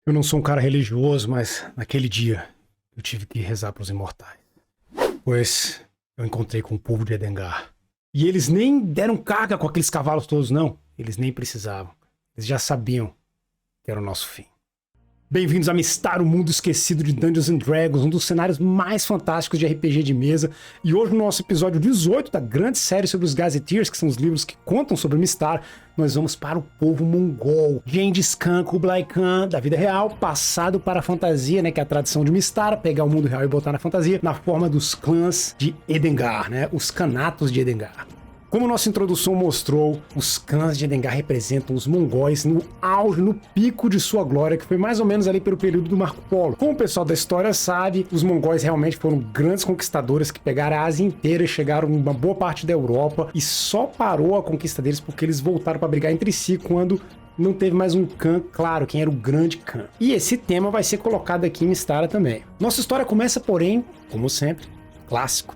Eu não sou um cara religioso, mas naquele dia eu tive que rezar para os imortais. Pois eu encontrei com o povo de Edengar. E eles nem deram carga com aqueles cavalos todos, não. Eles nem precisavam. Eles já sabiam que era o nosso fim. Bem-vindos a Mistar, o mundo esquecido de Dungeons & Dragons, um dos cenários mais fantásticos de RPG de mesa. E hoje no nosso episódio 18 da grande série sobre os Gazetteers, que são os livros que contam sobre Mistar, nós vamos para o povo mongol. Gengis Khan, Kublai Khan, da vida real, passado para a fantasia, né, que é a tradição de Mistar, pegar o mundo real e botar na fantasia, na forma dos clãs de Edengar, né, os Khanatos de Edengar. Como nossa introdução mostrou, os clãs de Edengar representam os mongóis no auge, no pico de sua glória, que foi mais ou menos ali pelo período do Marco Polo. Como o pessoal da história sabe, os mongóis realmente foram grandes conquistadores que pegaram a Ásia inteira e chegaram em uma boa parte da Europa, e só parou a conquista deles porque eles voltaram para brigar entre si quando não teve mais um Khan, claro, quem era o grande Khan. E esse tema vai ser colocado aqui em Mystara também. Nossa história começa, porém, como sempre, clássico,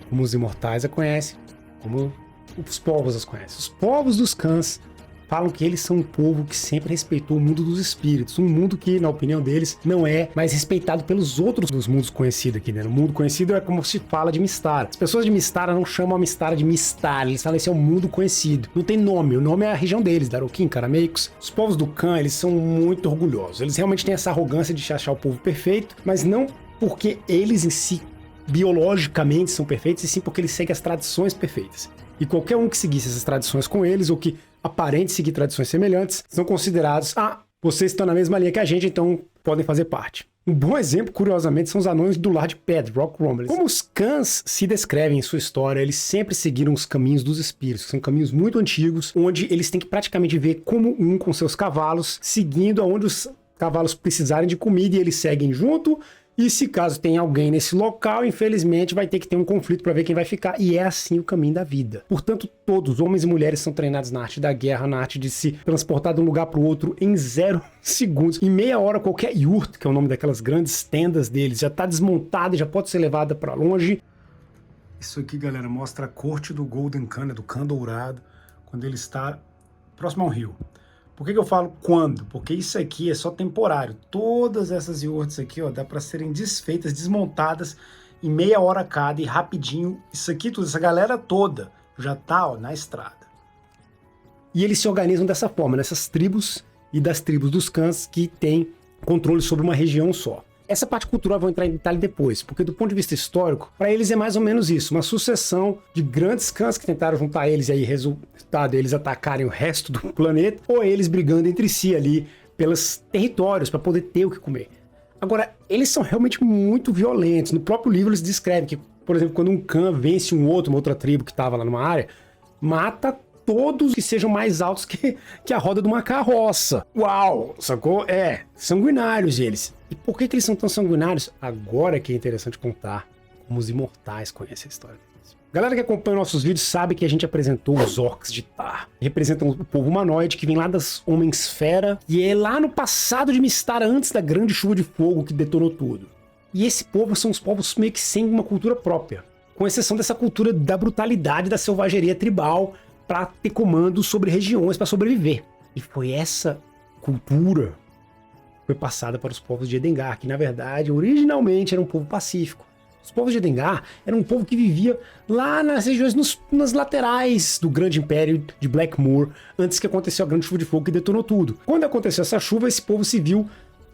como os imortais a conhecem, como os povos as conhecem. Os povos dos Khans falam que eles são um povo que sempre respeitou o mundo dos espíritos, um mundo que, na opinião deles, não é mais respeitado pelos outros dos mundos conhecidos aqui, né? O mundo conhecido é como se fala de Mystara. As pessoas de Mystara não chamam a Mystara de Mistar, eles falam que esse é o mundo conhecido. Não tem nome, o nome é a região deles, Daroquim, Carameicos. Os povos do Khan, eles são muito orgulhosos. Eles realmente têm essa arrogância de achar o povo perfeito, mas não porque eles em si, biologicamente, são perfeitos, e sim porque eles seguem as tradições perfeitas. E qualquer um que seguisse essas tradições com eles, ou que aparente seguir tradições semelhantes, são considerados, vocês estão na mesma linha que a gente, então podem fazer parte. Um bom exemplo, curiosamente, são os anões do Lar de Pedra, Rock Romulus. Como os Khans se descrevem em sua história, eles sempre seguiram os caminhos dos espíritos, que são caminhos muito antigos, onde eles têm que praticamente ver como um com seus cavalos, seguindo aonde os cavalos precisarem de comida, e eles seguem junto. E se caso tem alguém nesse local, infelizmente vai ter que ter um conflito para ver quem vai ficar. E é assim o caminho da vida. Portanto, todos, homens e mulheres, são treinados na arte da guerra, na arte de se transportar de um lugar para o outro em 0 segundos. Em meia hora, qualquer yurt, que é o nome daquelas grandes tendas deles, já está desmontada e já pode ser levada para longe. Isso aqui, galera, mostra a corte do Golden Khan, do Khan Dourado, quando ele está próximo ao rio. Por que eu falo quando? Porque isso aqui é só temporário. Todas essas yurts aqui, ó, dá para serem desfeitas, desmontadas em meia hora cada e rapidinho. Isso aqui, tudo, essa galera toda já tá, ó, na estrada. E eles se organizam dessa forma, nessas tribos e das tribos dos Khans que têm controle sobre uma região só. Essa parte cultural eu vou entrar em detalhe depois, porque do ponto de vista histórico, para eles é mais ou menos isso, uma sucessão de grandes Khans que tentaram juntar eles e aí resultado eles atacarem o resto do planeta, ou eles brigando entre si ali pelos territórios para poder ter o que comer. Agora, eles são realmente muito violentos. No próprio livro eles descrevem que, por exemplo, quando um Khan vence uma outra tribo que estava lá numa área, mata todos que sejam mais altos que a roda de uma carroça. Uau, sacou? É, sanguinários eles. E por que eles são tão sanguinários? Agora que é interessante contar como os imortais conhecem a história deles. Galera que acompanha nossos vídeos sabe que a gente apresentou os Orcs de Tar. Representam o povo humanoide que vem lá das Homem-Esfera e é lá no passado de Mystara, antes da grande chuva de fogo que detonou tudo. E esse povo são os povos meio que sem uma cultura própria, com exceção dessa cultura da brutalidade, da selvageria tribal, para ter comando sobre regiões, para sobreviver. E foi essa cultura que foi passada para os povos de Edengar, que na verdade, originalmente era um povo pacífico. Os povos de Edengar eram um povo que vivia lá nas regiões, nas laterais do grande império de Blackmoor, antes que aconteceu a grande chuva de fogo que detonou tudo. Quando aconteceu essa chuva, esse povo se viu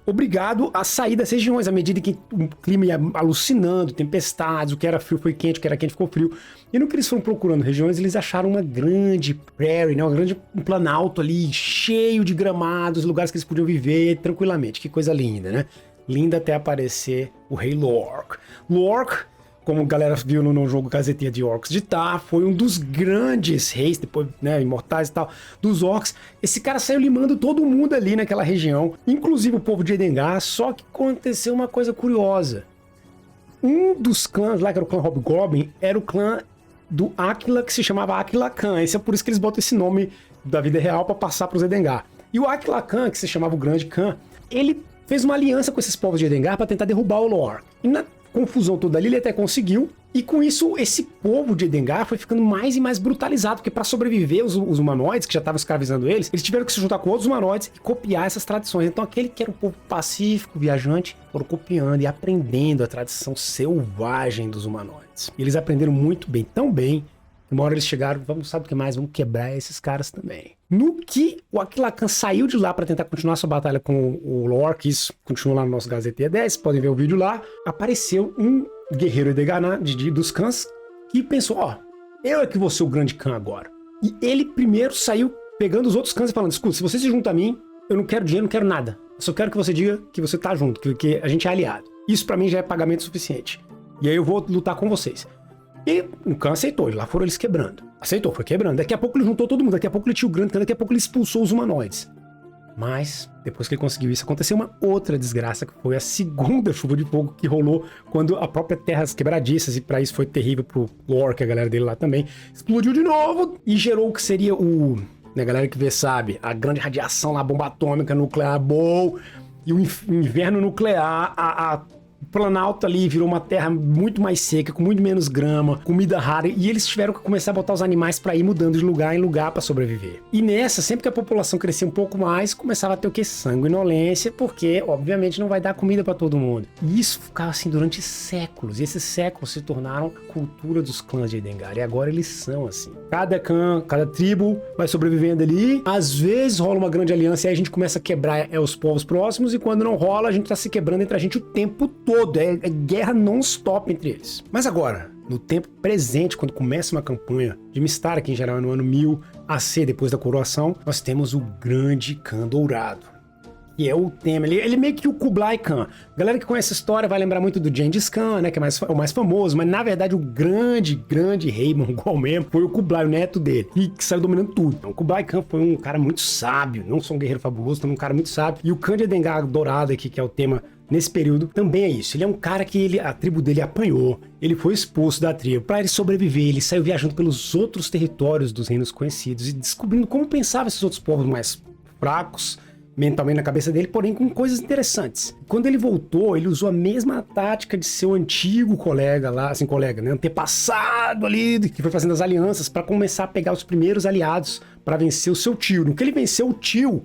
obrigado a sair das regiões, à medida que o clima ia alucinando, tempestades, o que era frio foi quente, o que era quente ficou frio. E no que eles foram procurando regiões, eles acharam uma grande prairie, né, um planalto ali, cheio de gramados, lugares que eles podiam viver tranquilamente. Que coisa linda, né? Linda até aparecer o rei Lorc. Lorc, como a galera viu no jogo Gazetteer de Orcs de Tar, foi um dos grandes reis, depois, né, imortais e tal, dos Orcs. Esse cara saiu limando todo mundo ali naquela região, inclusive o povo de Edengar, só que aconteceu uma coisa curiosa. Um dos clãs lá, que era o clã Hobgoblin, era o clã do Aquila, que se chamava Aquila Khan. Esse é por isso que eles botam esse nome da vida real para passar para os Edengar. E o Aquila Khan, que se chamava o Grande Khan, ele fez uma aliança com esses povos de Edengar para tentar derrubar o Lorc. E confusão toda ali ele até conseguiu. E com isso, esse povo de Edengar foi ficando mais e mais brutalizado, porque para sobreviver os humanoides, que já estavam escravizando eles tiveram que se juntar com outros humanoides e copiar essas tradições. Então aquele que era um povo pacífico, viajante, foram copiando e aprendendo a tradição selvagem dos humanoides. E eles aprenderam muito bem, tão bem, que uma hora eles chegaram, vamos, sabe o que mais? Vamos quebrar esses caras também. No que o Aquila Khan saiu de lá para tentar continuar sua batalha com o Lore, que isso continua lá no nosso Gazeta 10, podem ver o vídeo lá, apareceu um guerreiro Edengar dos Khans que pensou, ó, eu é que vou ser o grande Khan agora. E ele primeiro saiu pegando os outros Khans e falando, escuta, se você se junta a mim, eu não quero dinheiro, não quero nada. Eu só quero que você diga que você tá junto, que a gente é aliado. Isso pra mim já é pagamento suficiente. E aí eu vou lutar com vocês. E o Khan aceitou, e lá foram eles quebrando. Aceitou, foi quebrando. Daqui a pouco ele juntou todo mundo, daqui a pouco ele tinha o grande Khan, daqui a pouco ele expulsou os humanoides. Mas, depois que ele conseguiu isso, aconteceu uma outra desgraça, que foi a segunda chuva de fogo que rolou quando a própria Terra quebradiças, e pra isso foi terrível pro Lore, que a galera dele lá também, explodiu de novo e gerou o que seria o... né, galera que vê sabe, a grande radiação lá, a bomba atômica, nuclear, bom, e o inverno nuclear, o Planalto ali virou uma terra muito mais seca, com muito menos grama, comida rara, e eles tiveram que começar a botar os animais pra ir mudando de lugar em lugar pra sobreviver. E nessa, sempre que a população crescia um pouco mais, começava a ter o que? Sanguinolência, porque, obviamente, não vai dar comida pra todo mundo. E isso ficava assim durante séculos, e esses séculos se tornaram a cultura dos clãs de Edengar, e agora eles são assim. Cada clã, cada tribo vai sobrevivendo ali, às vezes rola uma grande aliança, e aí a gente começa a quebrar os povos próximos, e quando não rola, a gente tá se quebrando entre a gente o tempo todo. É guerra non-stop entre eles. Mas agora, no tempo presente, quando começa uma campanha de Mystara, que em geral é no ano 1000 AC, depois da coroação, nós temos o grande Khan Dourado. Que é o tema, ele é meio que o Kublai Khan. A galera que conhece a história vai lembrar muito do Gengis Khan, né, que é o mais famoso, mas na verdade o grande rei mongol mesmo foi o Kublai, o neto dele, e que saiu dominando tudo. Então, o Kublai Khan foi um cara muito sábio, não só um guerreiro fabuloso, também um cara muito sábio. E o Khan de Edengar Dourado aqui, que é o tema nesse período, também é isso. Ele é um cara que a tribo dele apanhou, ele foi expulso da tribo. Para ele sobreviver, ele saiu viajando pelos outros territórios dos reinos conhecidos e descobrindo como pensavam esses outros povos mais fracos, mentalmente na cabeça dele, porém com coisas interessantes. Quando ele voltou, ele usou a mesma tática de seu antigo colega lá, assim, né, antepassado ali, que foi fazendo as alianças para começar a pegar os primeiros aliados para vencer o seu tio. No que ele venceu o tio,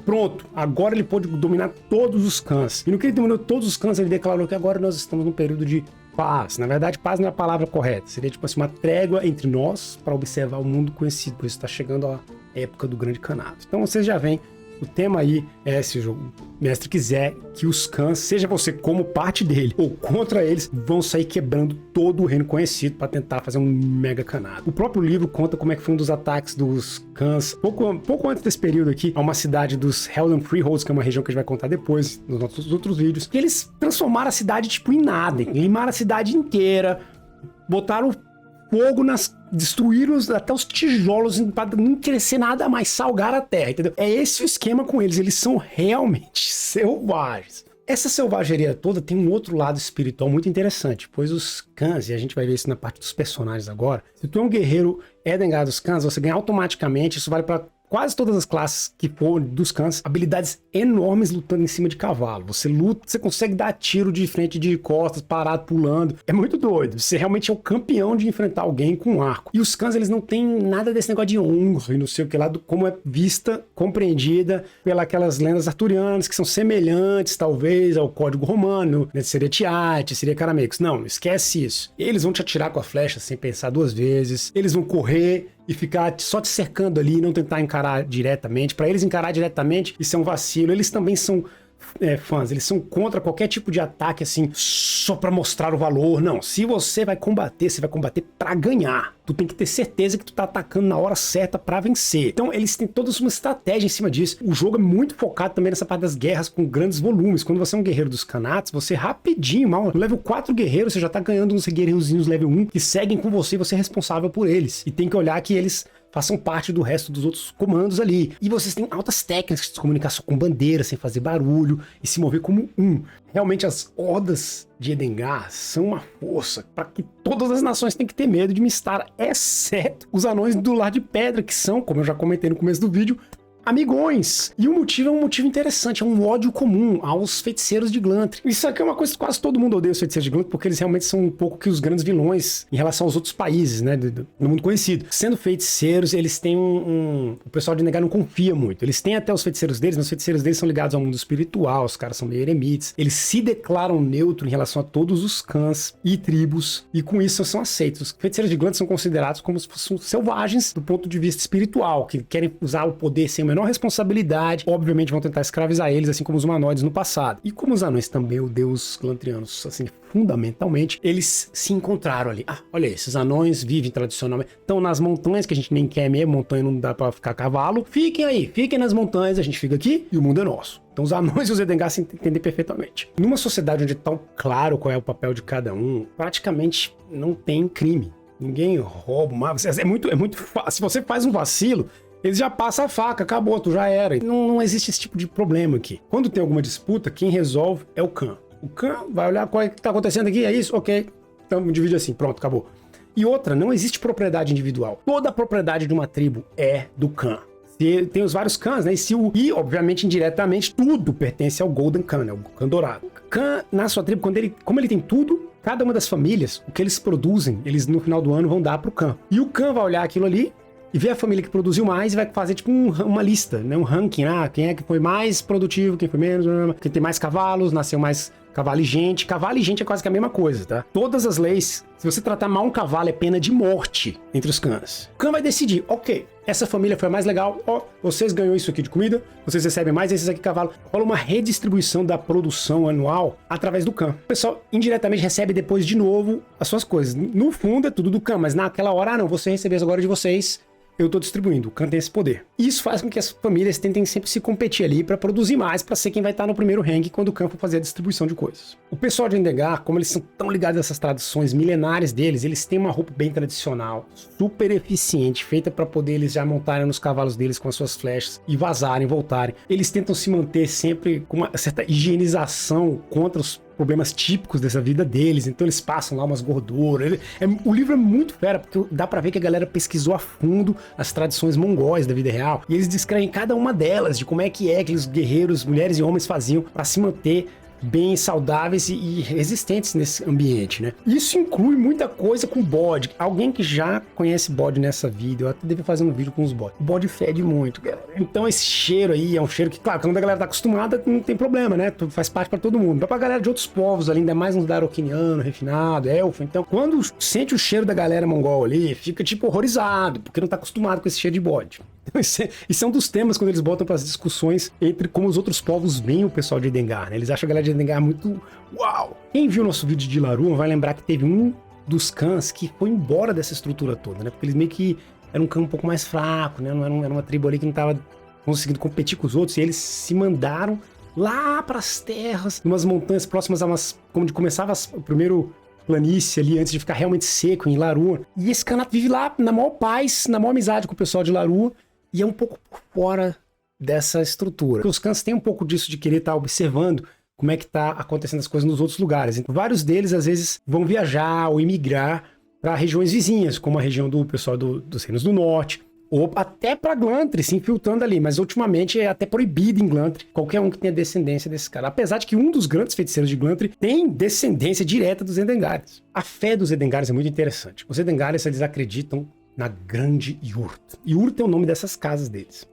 pronto, agora ele pôde dominar todos os clãs. E no que ele dominou todos os clãs, ele declarou que agora nós estamos num período de paz. Na verdade, paz não é a palavra correta. Seria tipo assim, uma trégua entre nós para observar o mundo conhecido. Por isso está chegando a época do grande Khanato. Então vocês já veem. O tema aí é, se o mestre quiser, que os Khans, seja você como parte dele ou contra eles, vão sair quebrando todo o reino conhecido para tentar fazer um mega Khanato. O próprio livro conta como é que foi um dos ataques dos Khans, pouco antes desse período aqui, a uma cidade dos Heldan Freeholds, que é uma região que a gente vai contar depois nos nossos outros vídeos, que eles transformaram a cidade tipo em nada, limaram a cidade inteira, botaram fogo destruíram até os tijolos para não crescer nada mais, salgar a terra, entendeu? É esse o esquema com eles, eles são realmente selvagens. Essa selvageria toda tem um outro lado espiritual muito interessante, pois os Khans, e a gente vai ver isso na parte dos personagens agora, se tu é um guerreiro Edengar dos Khans, você ganha automaticamente, isso vale para quase todas as classes que for dos Khans, habilidades enormes lutando em cima de cavalo. Você luta, você consegue dar tiro de frente, de costas, parado, pulando. É muito doido. Você realmente é o campeão de enfrentar alguém com um arco. E os Khans, eles não têm nada desse negócio de honra e não sei o que lá, como é vista, compreendida pelas lendas arturianas, que são semelhantes, talvez, ao código romano, né? Seria Tiamat, seria Caramex. Não, esquece isso. Eles vão te atirar com a flecha sem pensar duas vezes. Eles vão correr e ficar só te cercando ali e não tentar encarar diretamente. Para eles encarar diretamente, isso é um vacilo. Eles também são fãs, eles são contra qualquer tipo de ataque assim, só para mostrar o valor. Não, se você vai combater, você vai combater para ganhar. Tu tem que ter certeza que tu tá atacando na hora certa para vencer. Então eles têm toda uma estratégia em cima disso. O jogo é muito focado também nessa parte das guerras com grandes volumes. Quando você é um guerreiro dos Khanatos, você rapidinho, mal, no level 4 guerreiros, você já tá ganhando uns guerreirozinhos level 1 que seguem com você e você é responsável por eles. E tem que olhar que eles façam parte do resto dos outros comandos ali. E vocês têm altas técnicas de comunicação com bandeira, sem fazer barulho e se mover como um. Realmente as hordas de Edengar são uma força para que todas as nações têm que ter medo de Mystara, exceto os anões do Lar de Pedra, que são, como eu já comentei no começo do vídeo, amigões. E o motivo é um motivo interessante, é um ódio comum aos feiticeiros de Glantr. Isso aqui é uma coisa que quase todo mundo odeia os feiticeiros de Glantr, porque eles realmente são um pouco que os grandes vilões em relação aos outros países, né, do mundo conhecido. Sendo feiticeiros, eles têm o pessoal de Endengar não confia muito. Eles têm até os feiticeiros deles, mas os feiticeiros deles são ligados ao mundo espiritual, os caras são meio eremites. Eles se declaram neutro em relação a todos os clãs e tribos, e com isso são aceitos. Os feiticeiros de Glantr são considerados como se fossem selvagens do ponto de vista espiritual, que querem usar o poder sem a menor responsabilidade. Obviamente vão tentar escravizar eles, assim como os humanoides no passado. E como os anões também odeiam os glantrianos, assim, fundamentalmente, eles se encontraram ali. Ah, olha aí, esses anões vivem tradicionalmente, estão nas montanhas, que a gente nem quer mesmo, montanha não dá pra ficar a cavalo. Fiquem aí, fiquem nas montanhas, a gente fica aqui e o mundo é nosso. Então os anões e os Edengar se entendem perfeitamente. Numa sociedade onde é tão claro qual é o papel de cada um, praticamente não tem crime. Ninguém rouba, mas é muito fácil. Se você faz um vacilo, eles já passam a faca, acabou, tu já era. Não existe esse tipo de problema aqui. Quando tem alguma disputa, quem resolve é o clã. O clã vai olhar o que tá acontecendo aqui, é isso? Ok. Então divide assim, pronto, acabou. E outra, não existe propriedade individual. Toda a propriedade de uma tribo é do clã. Tem os vários clãs, né? E, obviamente, indiretamente, tudo pertence ao Golden Khan, né? O clã dourado. O clã, na sua tribo, como ele tem tudo, cada uma das famílias, o que eles produzem, eles no final do ano vão dar pro clã. E o clã vai olhar aquilo ali e ver a família que produziu mais e vai fazer tipo uma lista, né? Um ranking. Ah, quem é que foi mais produtivo, quem foi menos, quem tem mais cavalos, nasceu mais cavalo e gente. Cavalo e gente é quase que a mesma coisa, tá? Todas as leis, se você tratar mal um cavalo, é pena de morte entre os clãs. O clã vai decidir, ok, essa família foi a mais legal, ó, vocês ganham isso aqui de comida, vocês recebem mais esses aqui cavalo. Rola uma redistribuição da produção anual através do clã. O pessoal indiretamente recebe depois de novo as suas coisas. No fundo é tudo do clã, mas naquela hora, ah não, você recebeu agora de vocês, eu tô distribuindo, o clã tem esse poder. Isso faz com que as famílias tentem sempre se competir ali pra produzir mais, pra ser quem vai estar no primeiro ranking quando o clã for fazer a distribuição de coisas. O pessoal de Endengar, como eles são tão ligados a essas tradições milenares deles, eles têm uma roupa bem tradicional, super eficiente, feita pra poder eles já montarem nos cavalos deles com as suas flechas e vazarem, voltarem. Eles tentam se manter sempre com uma certa higienização contra os problemas típicos dessa vida deles, então eles passam lá umas gorduras. O livro é muito fera, porque dá pra ver que a galera pesquisou a fundo as tradições mongóis da vida real, e eles descrevem cada uma delas, de como é que aqueles guerreiros, mulheres e homens faziam pra se manter bem saudáveis e resistentes nesse ambiente, né? Isso inclui muita coisa com bode. Alguém que já conhece bode nessa vida, eu até devo fazer um vídeo com os bodes. O bode fede muito, galera. Então esse cheiro aí é um cheiro que, claro, quando a galera tá acostumada, não tem problema, né? Faz parte pra todo mundo. Mas pra galera de outros povos ali, ainda mais uns darokiniano, refinado, elfo, então, quando sente o cheiro da galera mongol ali, fica tipo horrorizado, porque não tá acostumado com esse cheiro de bode. Então, isso é um dos temas quando eles botam para as discussões entre como os outros povos veem o pessoal de Endengar, né? Eles acham a galera de Endengar muito uau! Quem viu o nosso vídeo de Laruan vai lembrar que teve um dos clãs que foi embora dessa estrutura toda, né? Porque eles meio que eram um clã um pouco mais fraco, né? Era uma tribo ali que não tava conseguindo competir com os outros, e eles se mandaram lá para as terras, umas montanhas próximas a como começava o primeiro planície ali, antes de ficar realmente seco em Laruan. E esse canato vive lá na maior paz, na maior amizade com o pessoal de Laruan, e é um pouco por fora dessa estrutura. Porque os clãs têm um pouco disso de querer estar observando como é que tá acontecendo as coisas nos outros lugares. Então, vários deles, às vezes, vão viajar ou emigrar para regiões vizinhas, como a região do pessoal dos Reinos do Norte, ou até para Glantr, se infiltrando ali. Mas, ultimamente, é até proibido em Glantr qualquer um que tenha descendência desse cara. Apesar de que um dos grandes feiticeiros de Glantr tem descendência direta dos Edengares. A fé dos Edengares é muito interessante. Os Edengares, eles acreditam na Grande Yurt. Yurt é o nome dessas casas deles.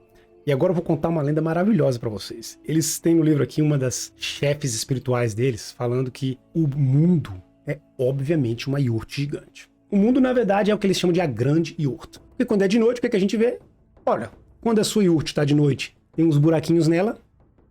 E agora eu vou contar uma lenda maravilhosa para vocês. Eles têm no livro aqui uma das chefes espirituais deles falando que o mundo é obviamente uma Yurt gigante. O mundo, na verdade, é o que eles chamam de a Grande Yurt. Porque quando é de noite, o que a gente vê? Olha, quando a sua Yurt está de noite, tem uns buraquinhos nela,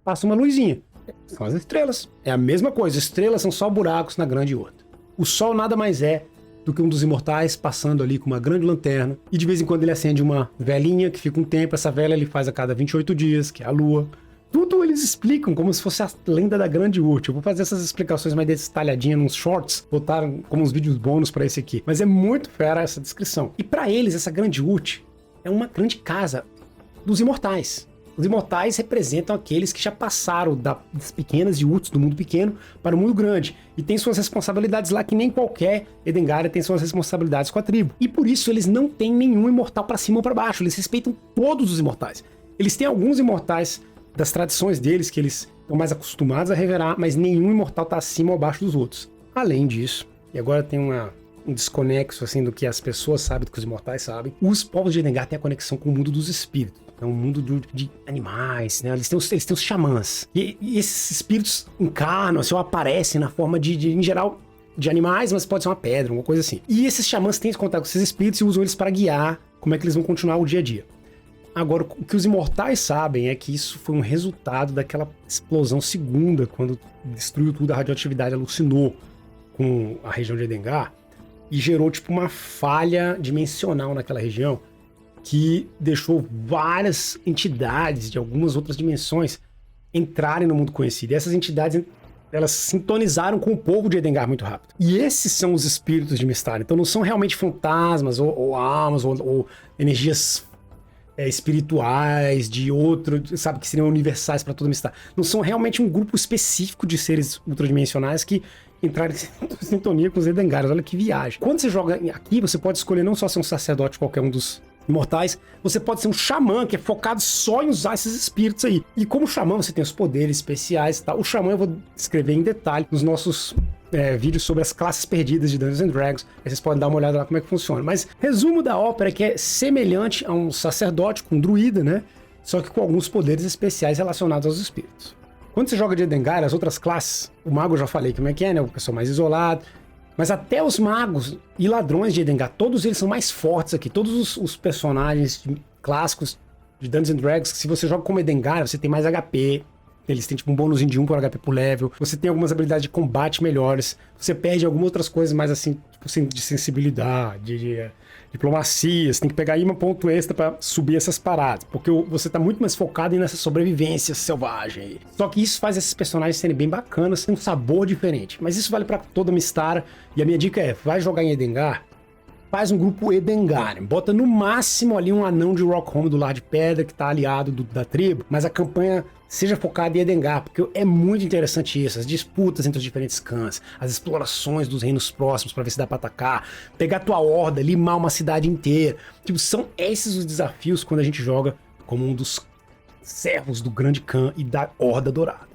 passa uma luzinha. São as estrelas. É a mesma coisa, estrelas são só buracos na Grande Yurt. O sol nada mais é do que um dos imortais passando ali com uma grande lanterna, e de vez em quando ele acende uma velinha que fica um tempo, essa vela ele faz a cada 28 dias, que é a lua. Tudo eles explicam como se fosse a lenda da Grande Yurt. Eu vou fazer essas explicações mais detalhadinhas nos shorts, botaram como uns vídeos bônus para esse aqui. Mas é muito fera essa descrição. E para eles, essa Grande Yurt é uma grande casa dos imortais. Os imortais representam aqueles que já passaram das pequenas yurts do mundo pequeno para o mundo grande. E tem suas responsabilidades lá, que nem qualquer Edengaria tem suas responsabilidades com a tribo. E por isso eles não têm nenhum imortal para cima ou para baixo. Eles respeitam todos os imortais. Eles têm alguns imortais das tradições deles que eles estão mais acostumados a reverar, mas nenhum imortal tá acima ou abaixo dos outros. Além disso, e agora tem um desconexo assim do que as pessoas sabem, do que os imortais sabem, os povos de Edengar têm a conexão com o mundo dos espíritos. É um mundo de animais, né? Eles têm os xamãs. E esses espíritos encarnam, assim, ou aparecem na forma em geral, de animais, mas pode ser uma pedra, uma coisa assim. E esses xamãs têm esse contato com esses espíritos e usam eles para guiar como é que eles vão continuar o dia a dia. Agora, o que os imortais sabem é que isso foi um resultado daquela explosão segunda, quando destruiu tudo, a radioatividade alucinou com a região de Edengar e gerou tipo uma falha dimensional naquela região que deixou várias entidades de algumas outras dimensões entrarem no mundo conhecido. E essas entidades, elas sintonizaram com o povo de Edengar muito rápido. E esses são os espíritos de Mystara. Então não são realmente fantasmas ou almas ou energias espirituais de outro, sabe, que seriam universais para todo Mystara. Não são realmente um grupo específico de seres ultradimensionais que entraram em sintonia com os Edengares. Olha que viagem. Quando você joga aqui, você pode escolher não só ser um sacerdote qualquer um dos imortais, você pode ser um xamã que é focado só em usar esses espíritos aí. E como xamã você tem os poderes especiais e tal. O xamã eu vou descrever em detalhe nos nossos vídeos sobre as classes perdidas de Dungeons & Dragons. Aí vocês podem dar uma olhada lá como é que funciona. Mas resumo da ópera é que é semelhante a um sacerdote com um druida, né? Só que com alguns poderes especiais relacionados aos espíritos. Quando você joga de Edengar, as outras classes, o mago eu já falei como é que é, né? O pessoal mais isolado. Mas até os magos e ladrões de Edengar, todos eles são mais fortes aqui. Todos os personagens clássicos de Dungeons & Dragons, que se você joga como Edengar, você tem mais HP. Eles têm tipo um bônus de 1 por HP por level. Você tem algumas habilidades de combate melhores. Você perde algumas outras coisas mais assim, tipo, de sensibilidade, de diplomacia. Você tem que pegar aí um ponto extra pra subir essas paradas. Porque você tá muito mais focado nessa sobrevivência selvagem. Só que isso faz esses personagens serem bem bacanas, tem um sabor diferente. Mas isso vale pra toda Mystara. E a minha dica é, vai jogar em Edengar, faz um grupo Edengar. Bota no máximo ali um anão de Rockholm do Lar de Pedra, que tá aliado da tribo. Mas a campanha seja focada em Edengar, porque é muito interessante isso, as disputas entre os diferentes clãs, as explorações dos reinos próximos para ver se dá para atacar, pegar tua horda, limar uma cidade inteira. Tipo, são esses os desafios quando a gente joga como um dos servos do grande clã e da Horda Dourada.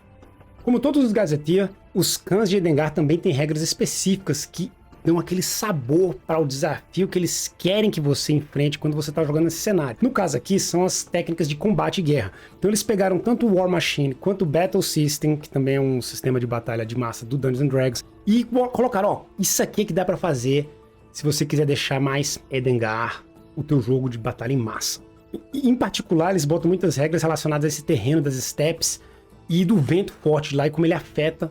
Como todos os Gazetteer, os clãs de Edengar também têm regras específicas que dão aquele sabor para o desafio que eles querem que você enfrente quando você está jogando nesse cenário. No caso aqui, são as técnicas de combate e guerra. Então eles pegaram tanto o War Machine quanto o Battle System, que também é um sistema de batalha de massa do Dungeons & Dragons, e colocaram, ó, isso aqui é que dá para fazer se você quiser deixar mais Edengar o teu jogo de batalha em massa. E, em particular, eles botam muitas regras relacionadas a esse terreno das steppes e do vento forte de lá e como ele afeta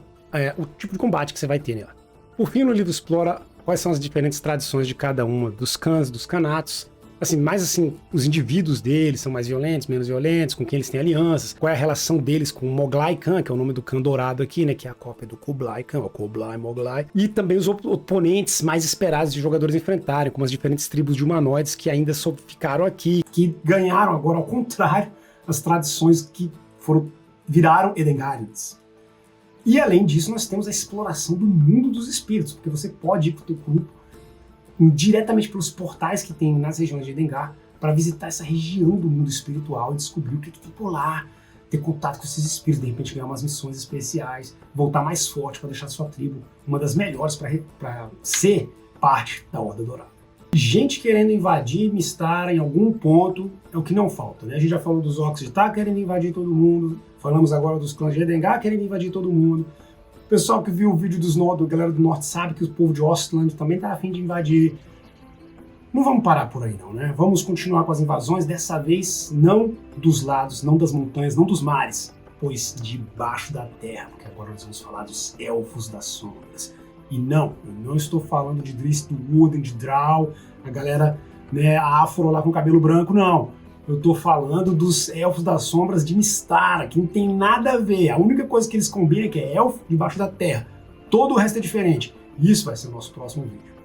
o tipo de combate que você vai ter nela. Por fim, no livro explora quais são as diferentes tradições de cada uma dos clãs, dos canatos. Assim, mais assim, os indivíduos deles são mais violentos, menos violentos, com quem eles têm alianças, qual é a relação deles com o Moglai Khan, que é o nome do Khan dourado aqui, né, que é a cópia do Kublai Khan, o Kublai, Moglai. E também os oponentes mais esperados de jogadores enfrentarem, como as diferentes tribos de humanoides que ainda só ficaram aqui, que ganharam agora, ao contrário, as tradições que viraram Edengarians. E além disso, nós temos a exploração do mundo dos espíritos, porque você pode ir para o teu grupo diretamente pelos portais que tem nas regiões de Edengar para visitar essa região do mundo espiritual e descobrir o que tem por lá, ter contato com esses espíritos, de repente ganhar umas missões especiais, voltar mais forte para deixar sua tribo uma das melhores para ser parte da Horda Dourada. Gente querendo invadir Mystara em algum ponto é o que não falta, né? A gente já falou dos orcs de Tá querendo invadir todo mundo, falamos agora dos clãs de Edengar querendo invadir todo mundo. O pessoal que viu o vídeo da galera do norte sabe que o povo de Ostland também tá a fim de invadir. Não vamos parar por aí não, né? Vamos continuar com as invasões, dessa vez não dos lados, não das montanhas, não dos mares, pois debaixo da terra, porque agora nós vamos falar dos Elfos das Sombras. E não, eu não estou falando de Drizzt Do'Urden, de Drow, a galera, né, afro lá com cabelo branco, não. Eu tô falando dos Elfos das Sombras de Mystara, que não tem nada a ver. A única coisa que eles combinam é que é elfo debaixo da terra. Todo o resto é diferente. Isso vai ser o nosso próximo vídeo.